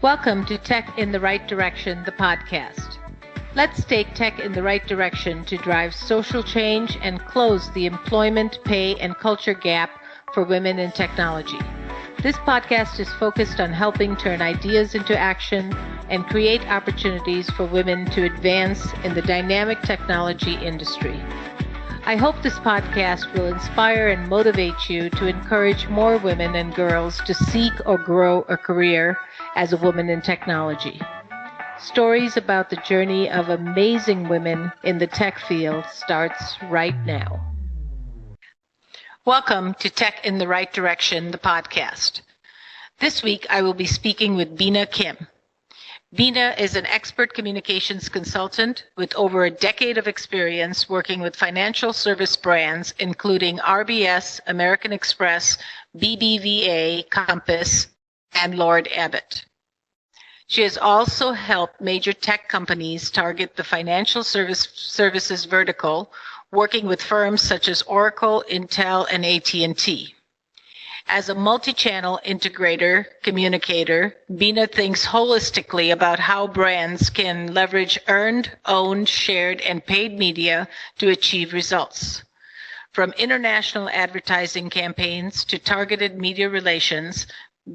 Welcome to Tech in the Right Direction, the podcast. Let's take tech in the right direction to drive social change and close the employment, pay, and culture gap for women in technology. This podcast is focused on helping turn ideas into action and create opportunities for women to advance in the dynamic technology industry. I hope this podcast will inspire and motivate you to encourage more women and girls to seek or grow a career as a woman in technology. Stories about the journey of amazing women in the tech field starts right now. Welcome to Tech in the Right Direction, the podcast. This week I will be speaking with Binna Kim. Binna is an expert communications consultant with over a decade of experience working with financial service brands, including RBS, American Express, BBVA, Compass, and Lord Abbett. She has also helped major tech companies target the financial services vertical, working with firms such as Oracle, Intel, and AT&T. As a multi-channel integrator, communicator, Binna thinks holistically about how brands can leverage earned, owned, shared, and paid media to achieve results. From international advertising campaigns to targeted media relations,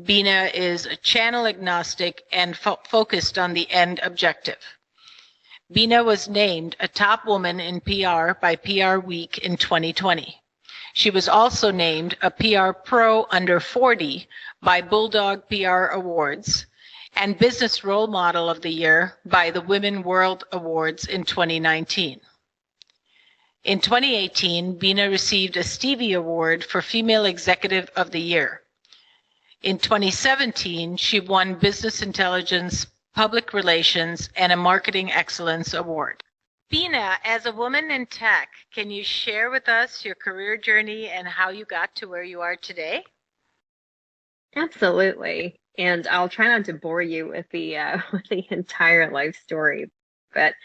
Binna is channel agnostic and focused on the end objective. Binna was named a top woman in PR by PR Week in 2020. She was also named a PR Pro Under 40 by Bulldog PR Awards and Business Role Model of the Year by the Women World Awards in 2019. In 2018, Binna received a Stevie Award for Female Executive of the Year. In 2017, she won Business Intelligence, Public Relations, and a Marketing Excellence Award. Binna, as a woman in tech, can you share with us your career journey and how you got to where you are today? Absolutely. And I'll try not to bore you with the entire life story, but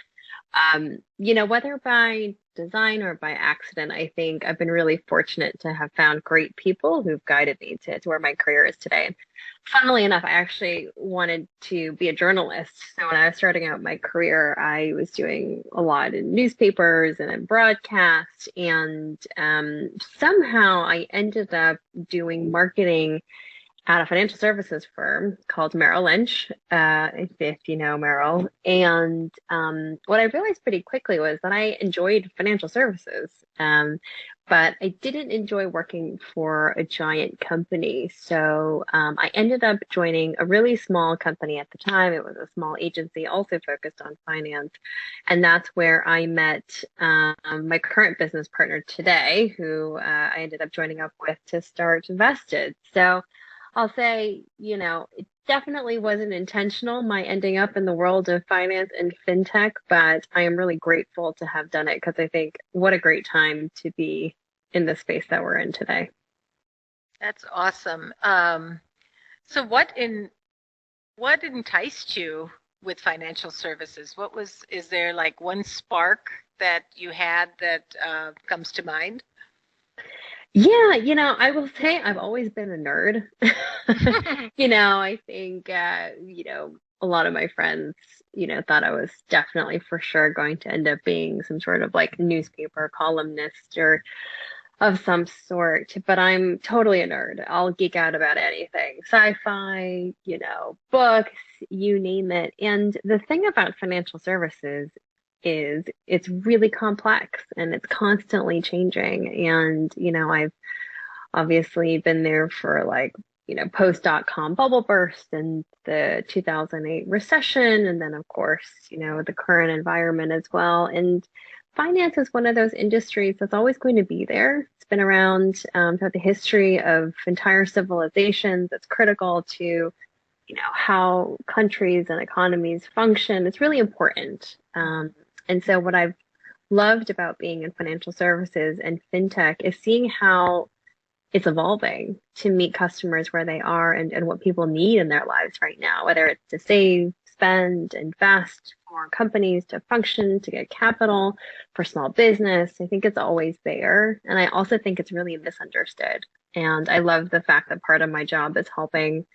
whether by design or by accident, I think I've been really fortunate to have found great people who've guided me to where my career is today. And funnily enough, I actually wanted to be a journalist. So when I was starting out my career, I was doing a lot in newspapers and in broadcast, and somehow I ended up doing marketing at a financial services firm called Merrill Lynch, if you know Merrill. And what I realized pretty quickly was that I enjoyed financial services, but I didn't enjoy working for a giant company. So I ended up joining a really small company at the time. It was a small agency also focused on finance. And that's where I met my current business partner today, who I ended up joining up with to start Vested. So I'll say, it definitely wasn't intentional, my ending up in the world of finance and fintech, but I am really grateful to have done it because I think what a great time to be in the space that we're in today. That's awesome. So what enticed you with financial services? Is there like one spark that you had that comes to mind? Yeah, I will say I've always been a nerd. I think, a lot of my friends, thought I was definitely for sure going to end up being some sort of like newspaper columnist or of some sort, but I'm totally a nerd. I'll geek out about anything, sci-fi, books, you name it. And the thing about financial services is it's really complex and it's constantly changing. And, I've obviously been there for post.com bubble burst and the 2008 recession. And then of course, the current environment as well. And finance is one of those industries that's always going to be there. It's been around throughout the history of entire civilizations. It's critical to how countries and economies function. It's really important. And so what I've loved about being in financial services and fintech is seeing how it's evolving to meet customers where they are and what people need in their lives right now, whether it's to save, spend, invest, for companies to function, to get capital, for small business. I think it's always there. And I also think it's really misunderstood. And I love the fact that part of my job is helping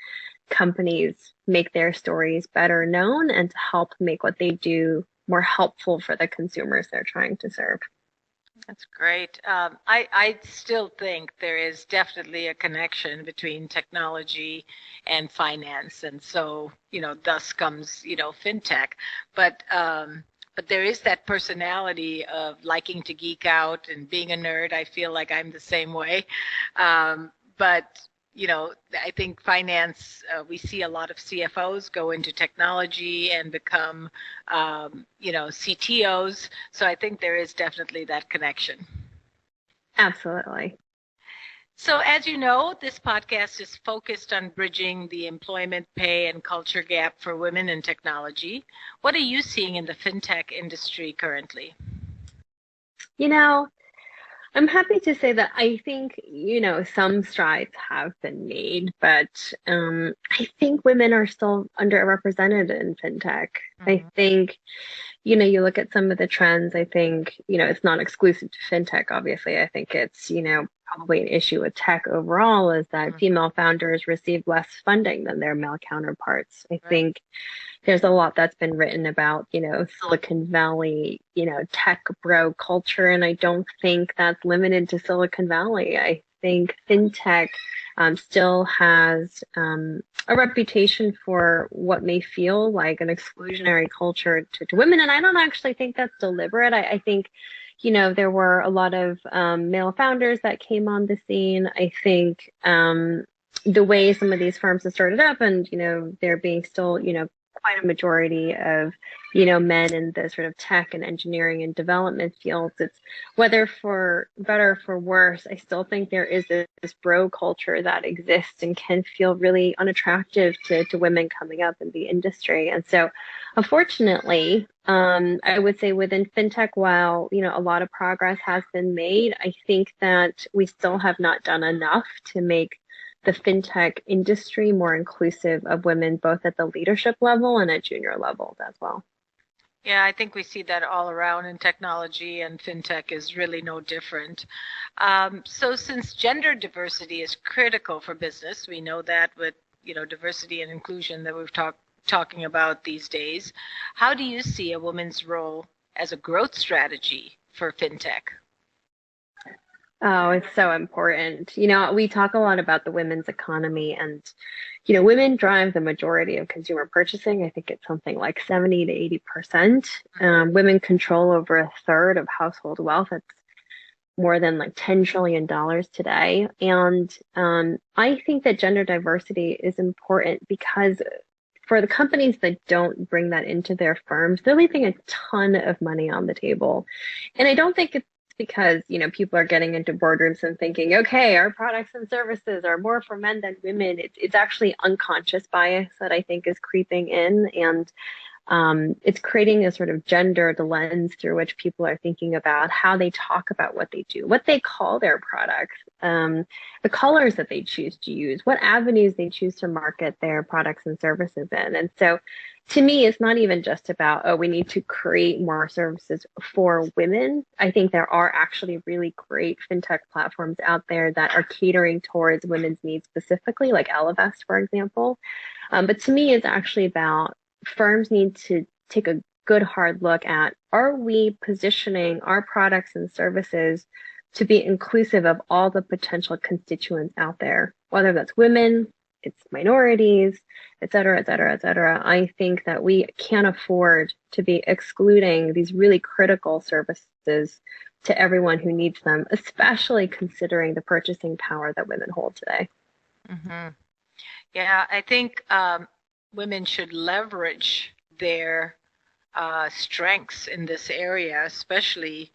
companies make their stories better known and to help make what they do more helpful for the consumers they're trying to serve. That's great. I still think there is definitely a connection between technology and finance, and so thus comes fintech. But there is that personality of liking to geek out and being a nerd. I feel like I'm the same way. But I think finance, we see a lot of CFOs go into technology and become, CTOs. So I think there is definitely that connection. Absolutely. So as you know, this podcast is focused on bridging the employment, pay, and culture gap for women in technology. What are you seeing in the fintech industry currently? I'm happy to say that I think, some strides have been made, but I think women are still underrepresented in fintech. Mm-hmm. I think, you look at some of the trends, I think, it's not exclusive to fintech, obviously. I think it's, probably an issue with tech overall is that female founders receive less funding than their male counterparts. I think there's a lot that's been written about, Silicon Valley, tech bro culture, and I don't think that's limited to Silicon Valley. I think fintech still has a reputation for what may feel like an exclusionary culture to women, and I don't actually think that's deliberate. I think there were a lot of male founders that came on the scene. I think the way some of these firms have started up and, there being still, quite a majority of, men in the sort of tech and engineering and development fields. It's whether for better or for worse, I still think there is this bro culture that exists and can feel really unattractive to women coming up in the industry. And so unfortunately, I would say within fintech, while, a lot of progress has been made, I think that we still have not done enough to make the fintech industry more inclusive of women, both at the leadership level and at junior levels as well. Yeah, I think we see that all around in technology, and fintech is really no different. So since gender diversity is critical for business, we know that with diversity and inclusion that we've talking about these days, how do you see a woman's role as a growth strategy for fintech? Oh, it's so important. We talk a lot about the women's economy and, women drive the majority of consumer purchasing. I think it's something like 70 to 80%. Women control over a third of household wealth. It's more than like $10 trillion today. And I think that gender diversity is important because for the companies that don't bring that into their firms, they're leaving a ton of money on the table. And I don't think it's because, people are getting into boardrooms and thinking, okay, our products and services are more for men than women. It's actually unconscious bias that I think is creeping in. And it's creating a sort of gendered lens through which people are thinking about how they talk about what they do, what they call their products, the colors that they choose to use, what avenues they choose to market their products and services in. And so to me, it's not even just about, oh, we need to create more services for women. I think there are actually really great fintech platforms out there that are catering towards women's needs specifically, like Ellevest, for example. But to me, it's actually about firms need to take a good hard look at, are we positioning our products and services to be inclusive of all the potential constituents out there, whether that's women, it's minorities, et cetera, et cetera, et cetera. I think that we can't afford to be excluding these really critical services to everyone who needs them, especially considering the purchasing power that women hold today. Mm-hmm. Yeah, I think women should leverage their strengths in this area, especially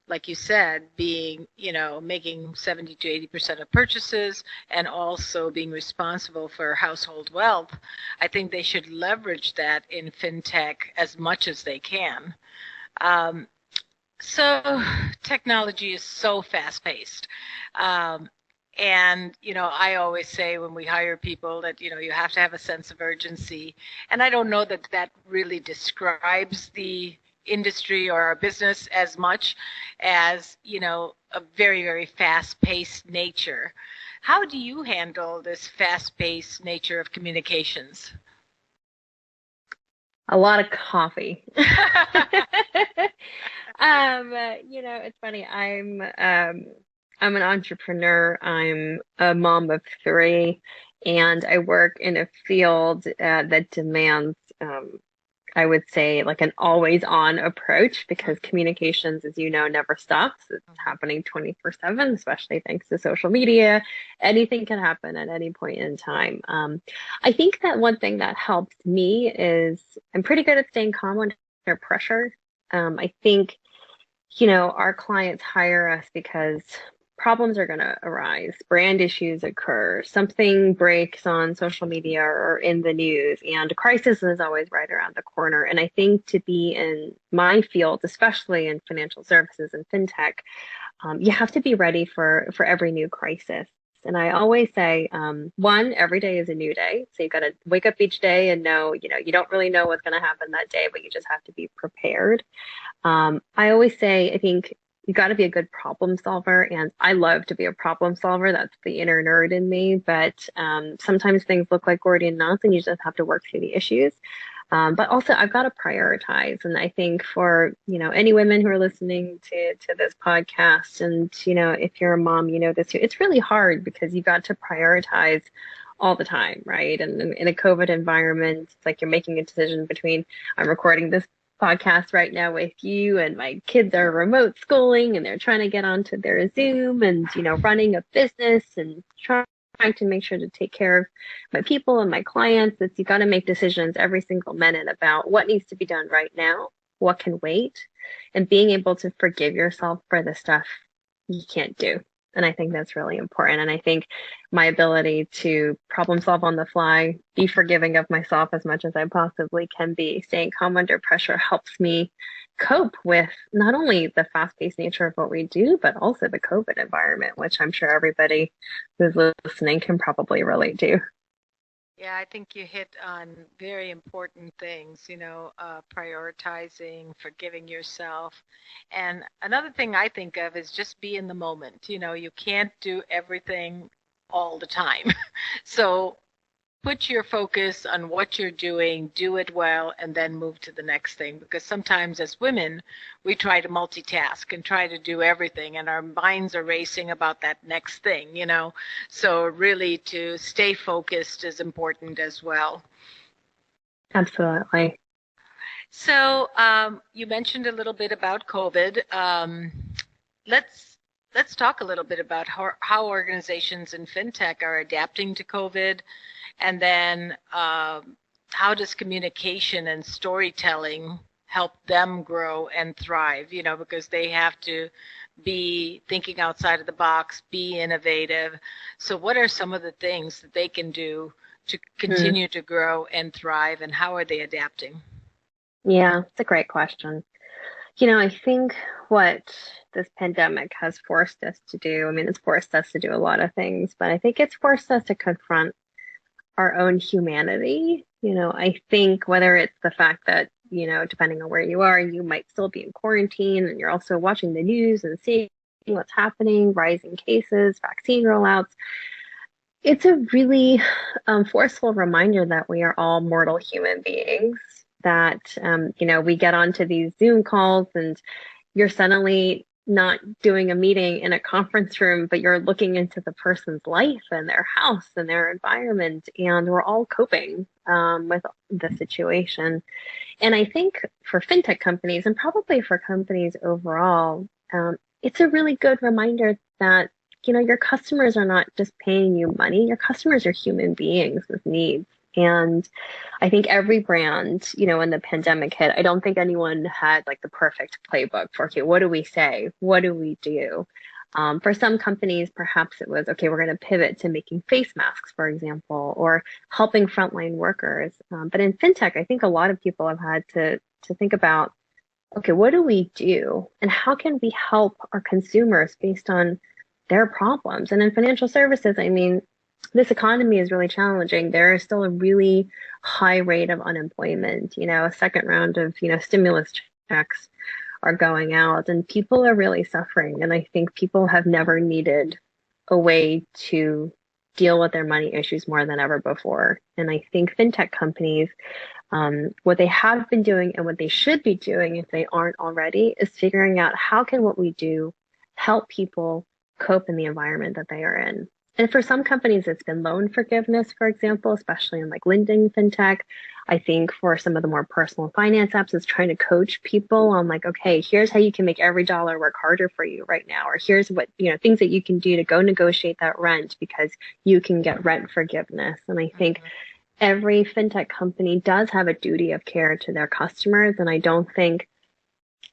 like you said, being, making 70 to 80% of purchases and also being responsible for household wealth. I think they should leverage that in fintech as much as they can. So technology is so fast paced. And, I always say when we hire people that, you have to have a sense of urgency. And I don't know that that really describes the industry or our business as much as, a very, very fast paced nature. How do you handle this fast-paced nature of communications? A lot of coffee. It's funny. I'm an entrepreneur. I'm a mom of three, and I work in a field that demands I would say like an always on approach because communications, as you know, never stops. It's happening 24/7, especially thanks to social media. Anything can happen at any point in time. I think that one thing that helps me is I'm pretty good at staying calm under pressure. I think our clients hire us because problems are going to arise, brand issues occur, something breaks on social media or in the news, and a crisis is always right around the corner. And I think to be in my field, especially in financial services and fintech, you have to be ready for every new crisis. And I always say, one, every day is a new day. So you got to wake up each day and know, you don't really know what's going to happen that day, but you just have to be prepared. I always say, I think you got to be a good problem solver, and I love to be a problem solver. That's the inner nerd in me. But sometimes things look like Gordian knots, and you just have to work through the issues. But also, I've got to prioritize, and I think for any women who are listening to this podcast, and if you're a mom, you know this too. It's really hard because you've got to prioritize all the time, right? And in a COVID environment, it's like you're making a decision between I'm recording this podcast right now with you and my kids are remote schooling and they're trying to get onto their Zoom and running a business and trying to make sure to take care of my people and my clients. It's you got to make decisions every single minute about what needs to be done right now, what can wait, and being able to forgive yourself for the stuff you can't do. And I think that's really important. And I think my ability to problem solve on the fly, be forgiving of myself as much as I possibly can be, staying calm under pressure helps me cope with not only the fast-paced nature of what we do, but also the COVID environment, which I'm sure everybody who's listening can probably relate to. Yeah, I think you hit on very important things, prioritizing, forgiving yourself. And another thing I think of is just be in the moment. You can't do everything all the time. So put your focus on what you're doing, do it well, and then move to the next thing. Because sometimes as women, we try to multitask and try to do everything, and our minds are racing about that next thing. So really to stay focused is important as well. Absolutely. So you mentioned a little bit about COVID. Let's talk a little bit about how organizations in fintech are adapting to COVID. And then how does communication and storytelling help them grow and thrive, because they have to be thinking outside of the box, be innovative. So what are some of the things that they can do to continue to grow and thrive, and how are they adapting? Yeah, it's a great question. I think what this pandemic has forced us to do, I mean, it's forced us to do a lot of things, but I think it's forced us to confront our own humanity. I think whether it's the fact that, depending on where you are, you might still be in quarantine and you're also watching the news and seeing what's happening, rising cases, vaccine rollouts. It's a really forceful reminder that we are all mortal human beings, that, we get onto these Zoom calls and you're suddenly not doing a meeting in a conference room, but you're looking into the person's life and their house and their environment, and we're all coping with the situation. And I think for fintech companies and probably for companies overall, it's a really good reminder that your customers are not just paying you money. Your customers are human beings with needs. And I think every brand, when the pandemic hit, I don't think anyone had like the perfect playbook for, okay, what do we say? What do we do? For some companies, perhaps it was, okay, we're going to pivot to making face masks, for example, or helping frontline workers. But in fintech, I think a lot of people have had to think about, okay, what do we do? And how can we help our consumers based on their problems? And in financial services, I mean, this economy is really challenging. There is still a really high rate of unemployment. A second round of, stimulus checks are going out and people are really suffering. And I think people have never needed a way to deal with their money issues more than ever before. And I think fintech companies, what they have been doing and what they should be doing if they aren't already is figuring out how can what we do help people cope in the environment that they are in. And for some companies, it's been loan forgiveness, for example, especially in like lending fintech. I think for some of the more personal finance apps, it's trying to coach people on like, okay, here's how you can make every dollar work harder for you right now, or here's what, things that you can do to go negotiate that rent because you can get rent forgiveness. And I think every fintech company does have a duty of care to their customers. And I don't think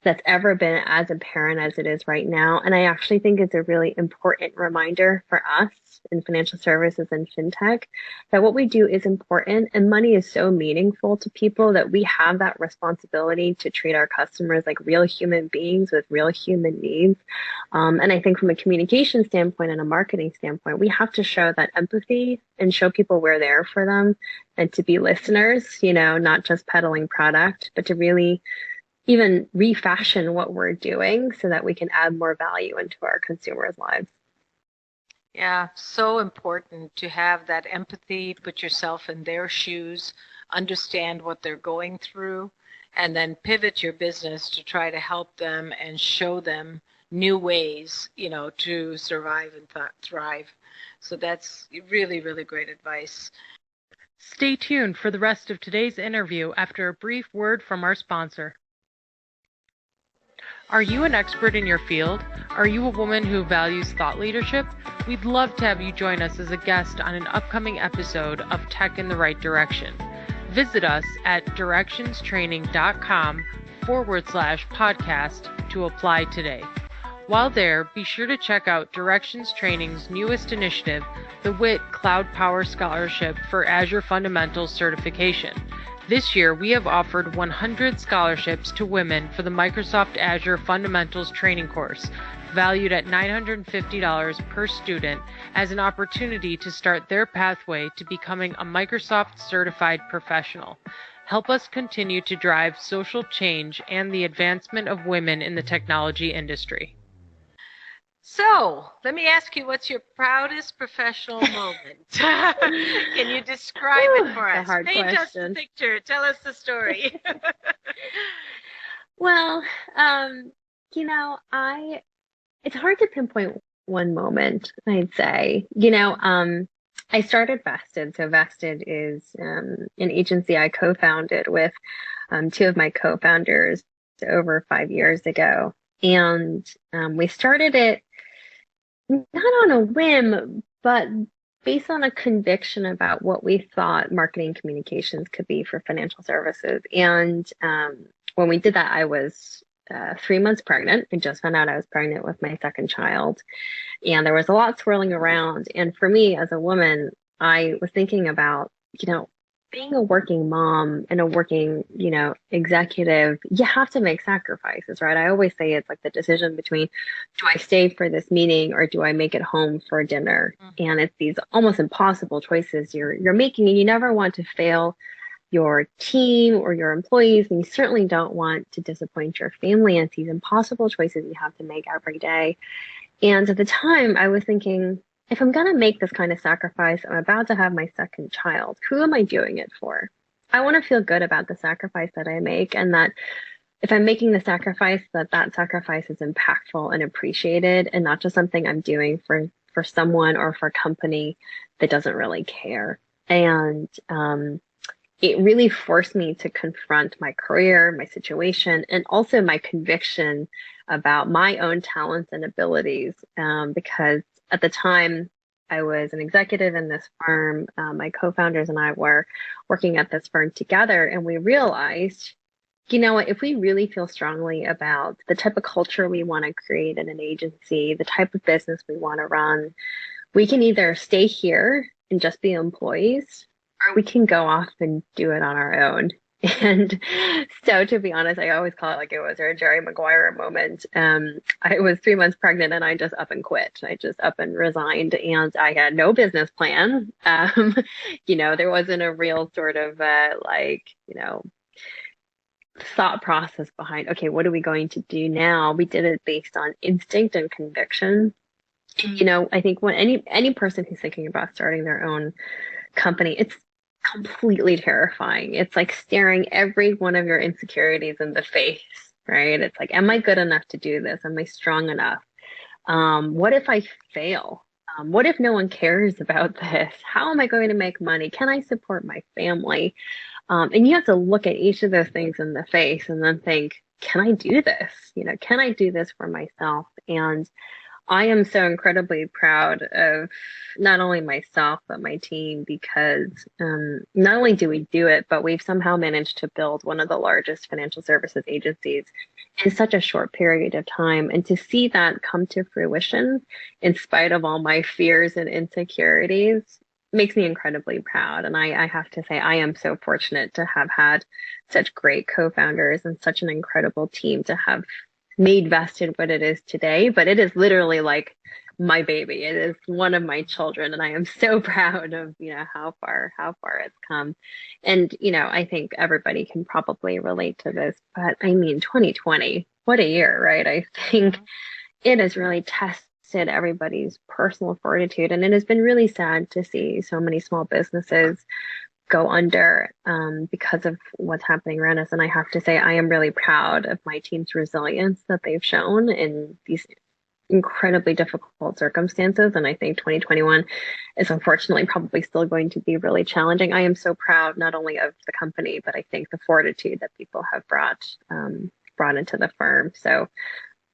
that's ever been as apparent as it is right now. And I actually think it's a really important reminder for us in financial services and fintech that what we do is important and money is so meaningful to people that we have that responsibility to treat our customers like real human beings with real human needs. And I think from a communication standpoint and a marketing standpoint, we have to show that empathy and show people we're there for them and to be listeners, not just peddling product, but to really even refashion what we're doing so that we can add more value into our consumers' lives. Yeah, so important to have that empathy, put yourself in their shoes, understand what they're going through, and then pivot your business to try to help them and show them new ways, to survive and thrive. So that's really, really great advice. Stay tuned for the rest of today's interview after a brief word from our sponsor. Are you an expert in your field? Are you a woman who values thought leadership? We'd love to have you join us as a guest on an upcoming episode of Tech in the Right Direction. Visit us at directionstraining.com/podcast to apply today. While there, be sure to check out Directions Training's newest initiative, the WIT Cloud Power Scholarship for Azure Fundamentals Certification. This year, we have offered 100 scholarships to women for the Microsoft Azure Fundamentals Training course, valued at $950 per student, as an opportunity to start their pathway to becoming a Microsoft certified professional. Help us continue to drive social change and the advancement of women in the technology industry. So, let me ask you, what's your proudest professional moment? Can you describe it for us? Paint us the picture. Tell us the story. Well, it's hard to pinpoint one moment, I'd say. I started Vested. So Vested is an agency I co-founded with two of my co-founders over 5 years ago. And we started it not on a whim, but based on a conviction about what we thought marketing communications could be for financial services. And when we did that, I was 3 months pregnant. I just found out I was pregnant with my second child. And there was a lot swirling around. And for me as a woman, I was thinking about, being a working mom and a working, executive, you have to make sacrifices, right? I always say it's like the decision between, do I stay for this meeting or do I make it home for dinner? Mm-hmm. And it's these almost impossible choices you're making, and you never want to fail your team or your employees, and you certainly don't want to disappoint your family. And it's these impossible choices you have to make every day. And at the time, I was thinking, if I'm going to make this kind of sacrifice, I'm about to have my second child. Who am I doing it for? I want to feel good about the sacrifice that I make, and that if I'm making the sacrifice, that sacrifice is impactful and appreciated, and not just something I'm doing for someone or for a company that doesn't really care. And it really forced me to confront my career, my situation, and also my conviction about my own talents and abilities, because at the time, I was an executive in this firm. My co-founders and I were working at this firm together, and we realized, if we really feel strongly about the type of culture we want to create in an agency, the type of business we want to run, we can either stay here and just be employees, or we can go off and do it on our own. And so, to be honest, I always call it like it was a Jerry Maguire moment. I was 3 months pregnant and I just up and quit. I just up and resigned, and I had no business plan. There wasn't a real sort of thought process behind, okay, what are we going to do now? We did it based on instinct and conviction. You know, I think when any person who's thinking about starting their own company, it's completely terrifying. It's like staring every one of your insecurities in the face, right? It's like, am I good enough to do this? Am I strong enough? What if I fail? What if no one cares about this? How am I going to make money? Can I support my family? And you have to look at each of those things in the face and then think, can I do this? You know, can I do this for myself? And I am so incredibly proud of not only myself, but my team because not only do we do it, but we've somehow managed to build one of the largest financial services agencies in such a short period of time. And to see that come to fruition in spite of all my fears and insecurities makes me incredibly proud. And I have to say, I am so fortunate to have had such great co-founders and such an incredible team to have made vested what it is today, but it is literally like my baby. It is one of my children, and I am so proud of, you know, how far it's come. And, you know, I think everybody can probably relate to this, but I mean, 2020, what a year, right? I think it has really tested everybody's personal fortitude, and it has been really sad to see so many small businesses go under because of what's happening around us. And I have to say, I am really proud of my team's resilience that they've shown in these incredibly difficult circumstances. And I think 2021 is unfortunately probably still going to be really challenging. I am so proud not only of the company, but I think the fortitude that people have brought into the firm. So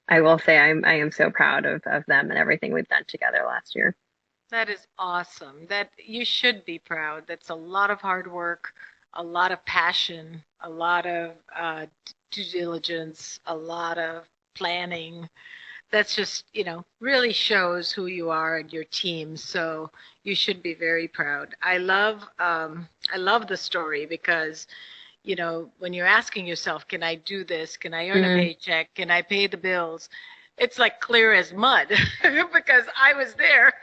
I will say I am so proud of them and everything we've done together last year. That is awesome. That you should be proud. That's a lot of hard work, a lot of passion, a lot of due diligence, a lot of planning. That's just, you know, really shows who you are and your team. So you should be very proud. I love the story because, you know, when you're asking yourself, can I do this? Can I earn a paycheck? Can I pay the bills? It's like clear as mud because I was there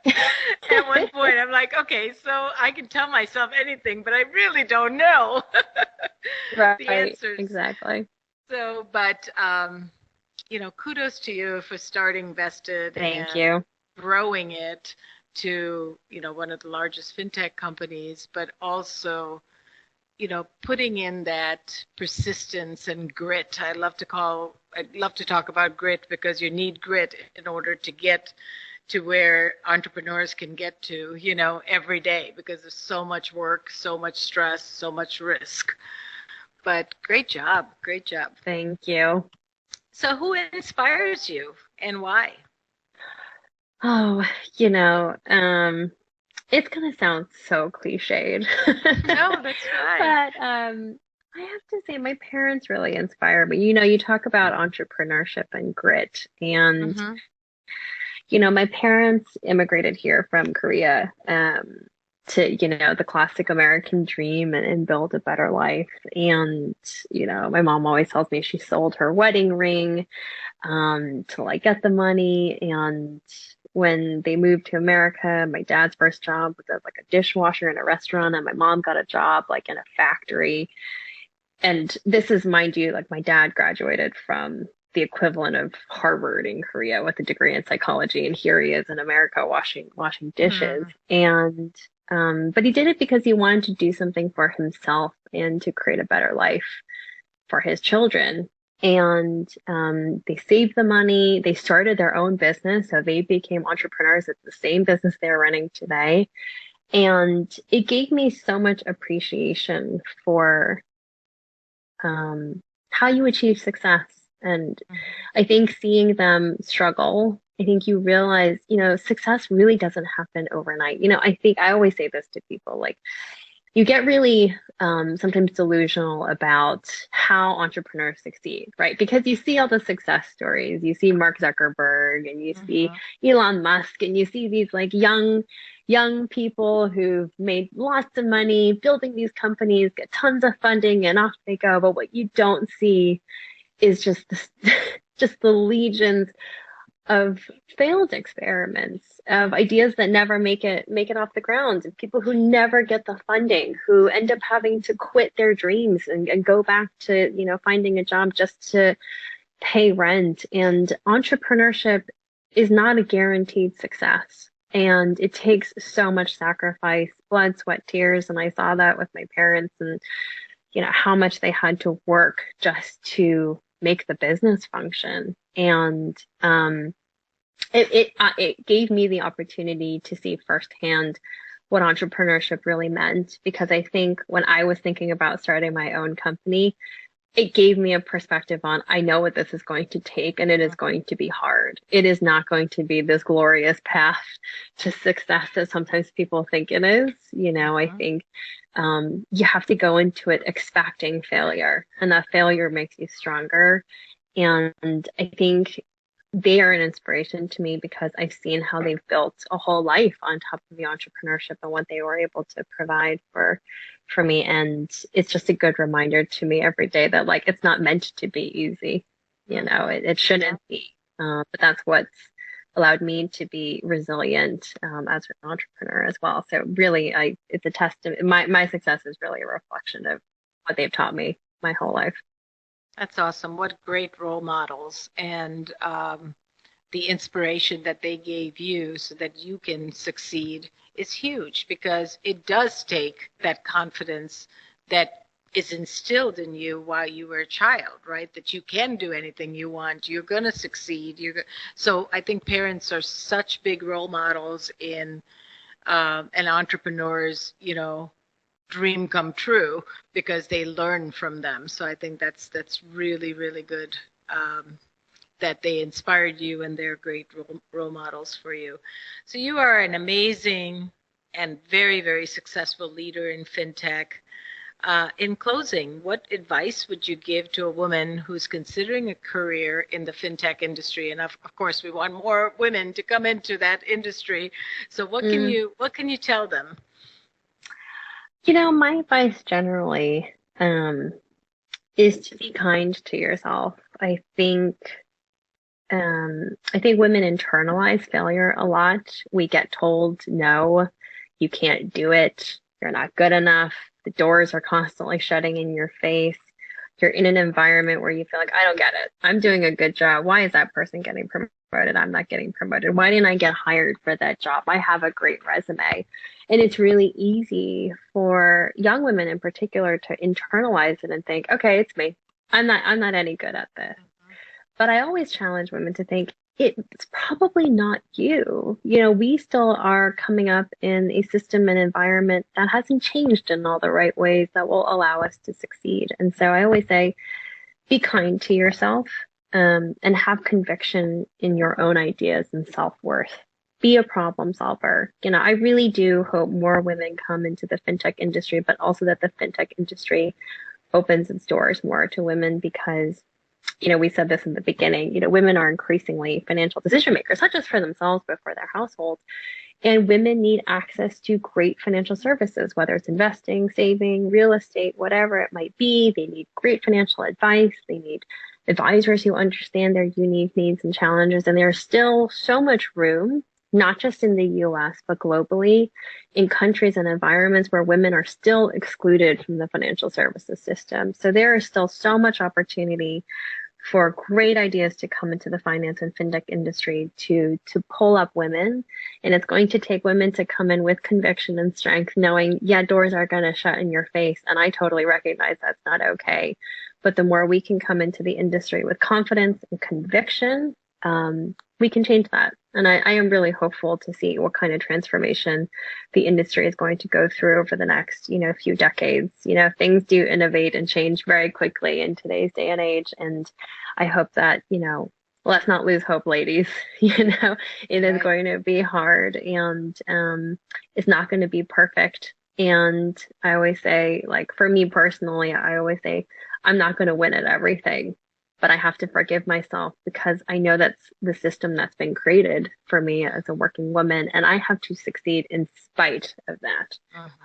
at one point. I'm like, okay, so I can tell myself anything, but I really don't know Right, the answers. exactly. So, but, you know, kudos to you for starting Vested Thank and you. growing it to, you know, one of the largest fintech companies, but also, you know, putting in that persistence and grit. I'd love to talk about grit because you need grit in order to get to where entrepreneurs can get to, you know, every day because there's so much work, so much stress, so much risk. But great job. Great job. Thank you. So who inspires you and why? Oh, you know, it's gonna sound so cliched. No, that's fine. But I have to say my parents really inspire me. You know, you talk about entrepreneurship and grit and you know, my parents immigrated here from Korea to, you know, the classic American dream and build a better life. And, you know, my mom always tells me she sold her wedding ring to like get the money. And when they moved to America, my dad's first job was as like a dishwasher in a restaurant, and my mom got a job like in a factory. And this is, mind you, like my dad graduated from the equivalent of Harvard in Korea with a degree in psychology, and here he is in America washing dishes. And but he did it because he wanted to do something for himself and to create a better life for his children. And they saved the money. They started their own business, so they became entrepreneurs. It's the same business they're running today, and it gave me so much appreciation for how you achieve success. And I think seeing them struggle, I think you realize, you know, success really doesn't happen overnight. You know, I think I always say this to people, like, you get really sometimes delusional about how entrepreneurs succeed, right? Because you see all the success stories, you see Mark Zuckerberg and you see Elon Musk, and you see these like young people who've made lots of money building these companies, get tons of funding, and off they go. But what you don't see is just just the legions of failed experiments, of ideas that never make it off the ground, and people who never get the funding, who end up having to quit their dreams and go back to, you know, finding a job just to pay rent. And entrepreneurship is not a guaranteed success. And it takes so much sacrifice, blood, sweat, tears. And I saw that with my parents and, how much they had to work just to make the business function. And it gave me the opportunity to see firsthand what entrepreneurship really meant, because I think when I was thinking about starting my own company, it gave me a perspective on, I know what this is going to take, and it is going to be hard. It is not going to be this glorious path to success that sometimes people think it is. I think you have to go into it expecting failure, and that failure makes you stronger. And I think they are an inspiration to me because I've seen how they've built a whole life on top of the entrepreneurship and what they were able to provide for me. And it's just a good reminder to me every day that, like, it's not meant to be easy. It shouldn't be. But that's what's allowed me to be resilient as an entrepreneur as well. So really, it's a testament. My success is really a reflection of what they've taught me my whole life. That's awesome. What great role models, and the inspiration that they gave you so that you can succeed is huge, because it does take that confidence that is instilled in you while you were a child, right? That you can do anything you want. You're going to succeed. So I think parents are such big role models in an entrepreneur's, dream come true, because they learn from them. So I think that's really, really good, that they inspired you and they're great role models for you. So you are an amazing and very, very successful leader in fintech. In closing, what advice would you give to a woman who's considering a career in the fintech industry? And of course, we want more women to come into that industry. So what can you tell them? My advice generally is to be kind to yourself. I think women internalize failure a lot. We get told, no, you can't do it. You're not good enough. The doors are constantly shutting in your face. You're in an environment where you feel like, I don't get it. I'm doing a good job. Why is that person getting promoted? I'm not getting promoted. Why didn't I get hired for that job? I have a great resume. And it's really easy for young women in particular to internalize it and think, okay, it's me. I'm not any good at this. But I always challenge women to think, it's probably not you. We still are coming up in a system and environment that hasn't changed in all the right ways that will allow us to succeed. And so I always say, be kind to yourself, and have conviction in your own ideas and self-worth. Be a problem solver. I really do hope more women come into the fintech industry, but also that the fintech industry opens its doors more to women, because we said this in the beginning, women are increasingly financial decision makers, not just for themselves, but for their households. And women need access to great financial services, whether it's investing, saving, real estate, whatever it might be. They need great financial advice. They need advisors who understand their unique needs and challenges. And there's still so much room, not just in the US, but globally, in countries and environments where women are still excluded from the financial services system. So there is still so much opportunity for great ideas to come into the finance and fintech industry to pull up women. And it's going to take women to come in with conviction and strength, knowing, yeah, doors are going to shut in your face. And I totally recognize that's not okay. But the more we can come into the industry with confidence and conviction, we can change that. And I am really hopeful to see what kind of transformation the industry is going to go through over the next, few decades. Things do innovate and change very quickly in today's day and age. And I hope that, let's not lose hope, ladies. It is going to be hard, and it's not going to be perfect. And I always say, like, for me personally, I always say, I'm not going to win at everything, but I have to forgive myself, because I know that's the system that's been created for me as a working woman, and I have to succeed in spite of that.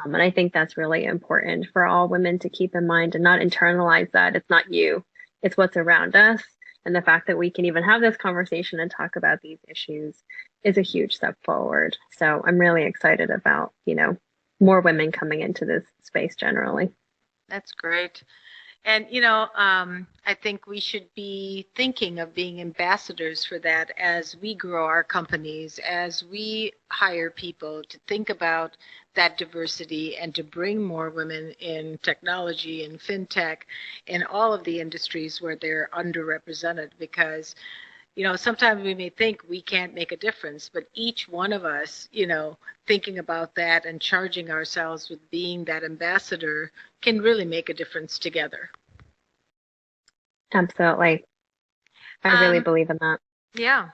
And I think that's really important for all women to keep in mind and not internalize that it's not you, it's what's around us. And the fact that we can even have this conversation and talk about these issues is a huge step forward. So I'm really excited about, more women coming into this space generally. That's great. And, I think we should be thinking of being ambassadors for that as we grow our companies, as we hire people to think about that diversity and to bring more women in technology and fintech and all of the industries where they're underrepresented. Because sometimes we may think we can't make a difference, but each one of us, thinking about that and charging ourselves with being that ambassador can really make a difference together. Absolutely. I really believe in that. Yeah.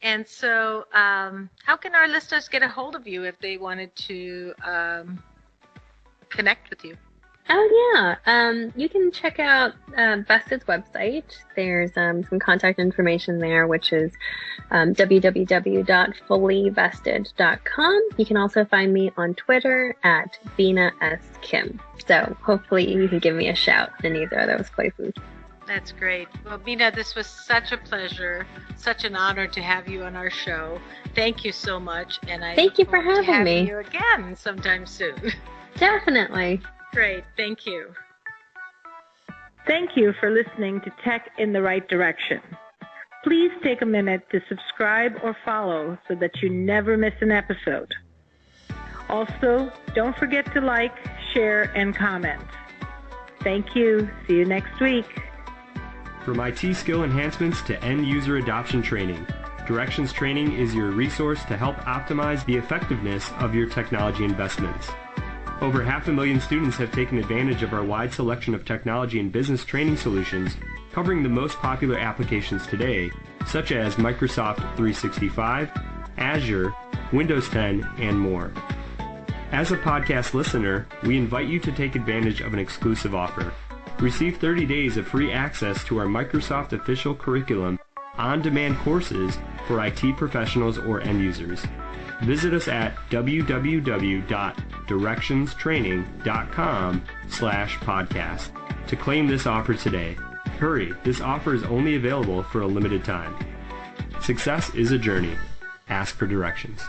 And so how can our listeners get a hold of you if they wanted to connect with you? Oh, yeah. You can check out Vested's website. There's some contact information there, which is www.fullywested.com. You can also find me on Twitter at Binna S. Kim. So hopefully you can give me a shout in either of those places. That's great. Well, Binna, this was such a pleasure, such an honor to have you on our show. Thank you so much. And Thank you for having me. You again sometime soon. Definitely. Great. Thank you. Thank you for listening to Tech in the Right Direction. Please take a minute to subscribe or follow so that you never miss an episode. Also, don't forget to like, share, and comment. Thank you. See you next week. From IT skill enhancements to end-user adoption training, Directions Training is your resource to help optimize the effectiveness of your technology investments. Over 500,000 students have taken advantage of our wide selection of technology and business training solutions covering the most popular applications today, such as Microsoft 365, Azure, Windows 10, and more. As a podcast listener, we invite you to take advantage of an exclusive offer. Receive 30 days of free access to our Microsoft official curriculum on-demand courses for IT professionals or end users. Visit us at www.directionstraining.com/podcast to claim this offer today. Hurry, this offer is only available for a limited time. Success is a journey. Ask for directions.